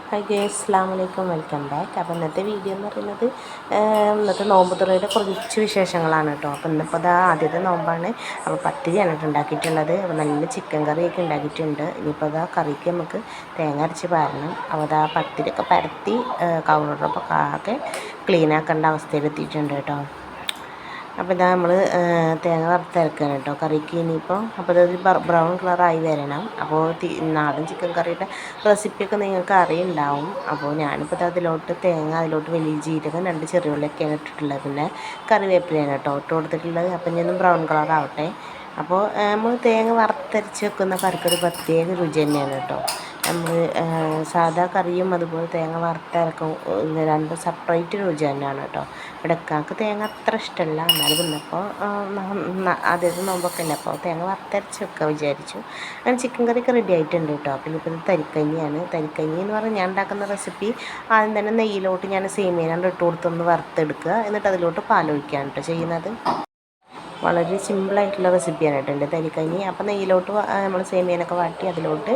Hi guys, അസ്സലാമു അലൈക്കും, welcome back. അപ്പോൾ ഇന്നത്തെ വീഡിയോ എന്ന് പറയുന്നത് ഇന്നത്തെ നോമ്പ് തുറയുടെ കുറച്ച് വിശേഷങ്ങളാണ് കേട്ടോ. അപ്പോൾ ഇന്നിപ്പോൾ അതാ ആദ്യത്തെ നോമ്പാണ്. അപ്പോൾ പത്തിരിയാണ് ഉണ്ടാക്കിയിട്ടുള്ളത്. അപ്പോൾ നല്ല ചിക്കൻ കറിയൊക്കെ ഉണ്ടാക്കിയിട്ടുണ്ട്. ഇനിയിപ്പോൾ അതാ കറിക്ക് നമുക്ക് തേങ്ങ അരച്ച് പാരണം. അപ്പോൾ അതാ പത്തിരിയൊക്കെ പരത്തി കൗണ്ടറൊക്കെ ആകെ ക്ലീൻ ആക്കേണ്ട അവസ്ഥയിലെത്തിയിട്ടുണ്ട് കേട്ടോ. അപ്പോൾ ഇതാ നമ്മൾ തേങ്ങ വറുത്തരക്കണം കേട്ടോ കറിക്ക് ഇനിയിപ്പോൾ. അപ്പോൾ അതൊരു ബ്രൗൺ കളറായി വരണം. അപ്പോൾ നാടൻ ചിക്കൻ കറിയുടെ റെസിപ്പിയൊക്കെ നിങ്ങൾക്ക് അറിയുണ്ടാവും. അപ്പോൾ ഞാനിപ്പോൾ അതിലോട്ട് തേങ്ങ, അതിലോട്ട് വലിയ ജീരകം, 2 ചെറിയുള്ളിയൊക്കെയാണ് ഇട്ടിട്ടുള്ളത്. പിന്നെ കറിവേപ്പിലയാണ് കേട്ടോ ഇട്ട് കൊടുത്തിട്ടുള്ളത്. അപ്പം ഇനി ഒന്ന് ബ്രൗൺ കളറാവട്ടെ. അപ്പോൾ നമ്മൾ തേങ്ങ വറുത്തരച്ച് വെക്കുന്ന കറിക്കൊരു പ്രത്യേക രുചി തന്നെയാണ് കേട്ടോ. നമ്മൾ സാധാ കറിയും അതുപോലെ തേങ്ങ വറുത്തരക്കും രണ്ടും സെപ്പറേറ്റ് രുചി തന്നെയാണ് കേട്ടോ. ഇടയ്ക്കാർക്ക് തേങ്ങ അത്ര ഇഷ്ടമല്ല, എന്നാലും ഇന്നപ്പോൾ ആദ്യത്തെ നോമ്പൊക്കെ അല്ലേ, അപ്പോൾ തേങ്ങ വറുത്തരച്ച് വെക്കാൻ വിചാരിച്ചു. അങ്ങനെ ചിക്കൻ കറിയൊക്കെ റെഡി ആയിട്ടുണ്ട് കേട്ടോ. പിന്നെ ഇപ്പോൾ ഇത് തരിക്കഞ്ഞിയാണ്. തരിക്കഞ്ഞി എന്ന് പറഞ്ഞാൽ ഞാൻ ഉണ്ടാക്കുന്ന റെസിപ്പി ആദ്യം തന്നെ നെയ്യിലോട്ട് ഞാൻ സേമിയനാണ്ട് ഇട്ട് കൊടുത്തൊന്ന് വറുത്തെടുക്കുക, എന്നിട്ട് അതിലോട്ട് പാലൊഴിക്കുകയാണ് കേട്ടോ ചെയ്യുന്നത്. വളരെ സിമ്പിളായിട്ടുള്ള റെസിപ്പിയാണ് കേട്ടോ എൻ്റെ തരിക്കഞ്ഞി. അപ്പോൾ നെയ്യിലോട്ട് നമ്മൾ സേമിയനൊക്കെ വാട്ടി അതിലോട്ട്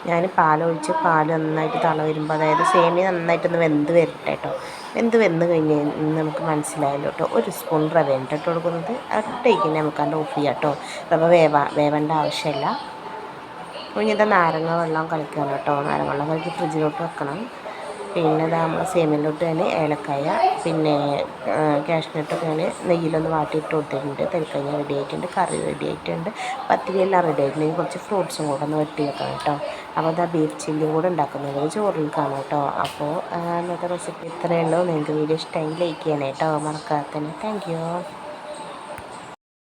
ഞാൻ പാലൊഴിച്ച് പാൽ നന്നായിട്ട് തള വരുമ്പോൾ, അതായത് സേമിയ നന്നായിട്ടൊന്ന് വെന്ത് വരട്ടെ കേട്ടോ. വെന്ത് കഴിഞ്ഞ് നമുക്ക് മനസ്സിലായല്ലോ കേട്ടോ. 1 സ്പൂൺ റവയാണ് ഇട്ട് കൊടുക്കുന്നത്. ഒറ്റയ്ക്ക് നമുക്ക് അത് ഓഫ് ചെയ്യാം കേട്ടോ. റവ വേവേണ്ട ആവശ്യമില്ല. അപ്പോൾ ഇനി നാരങ്ങ വെള്ളം കളിക്കണം കേട്ടോ. നാരങ്ങ വെള്ളം കളിച്ച് ഫ്രിഡ്ജിലോട്ട് വെക്കണം. പിന്നെ നമ്മൾ സേമിയയിലോട്ട് തന്നെ ഏലക്കായ, പിന്നെ കാഷ്നട്ടൊക്കെ ഞാൻ നെയ്യിലൊന്ന് വാട്ടിയിട്ട് കൊടുത്തിട്ടുണ്ട്. തരിക്കഞ്ഞി റെഡി ആയിട്ടുണ്ട്, കറി റെഡി ആയിട്ടുണ്ട്, പത്തിരിയെല്ലാം റെഡി ആയിട്ടുണ്ട്. കുറച്ച് ഫ്രൂട്ട്സും കൂടെ ഒന്ന് വെട്ടി വെക്കണം കേട്ടോ. അപ്പോൾ അതാ ബീഫ് ചില്ലിയും കൂടെ ഉണ്ടാക്കുന്നത് ചോറിൽ കാണാം കേട്ടോ. അപ്പോൾ ഇന്നത്തെ റെസിപ്പി ഇത്രയേ ഉള്ളൂ. നിങ്ങൾക്ക് വീഡിയോ ഇഷ്ടമായി ലൈക്ക് ചെയ്യണേ കേട്ടോ, മറക്കാതെ തന്നെ. Thank you.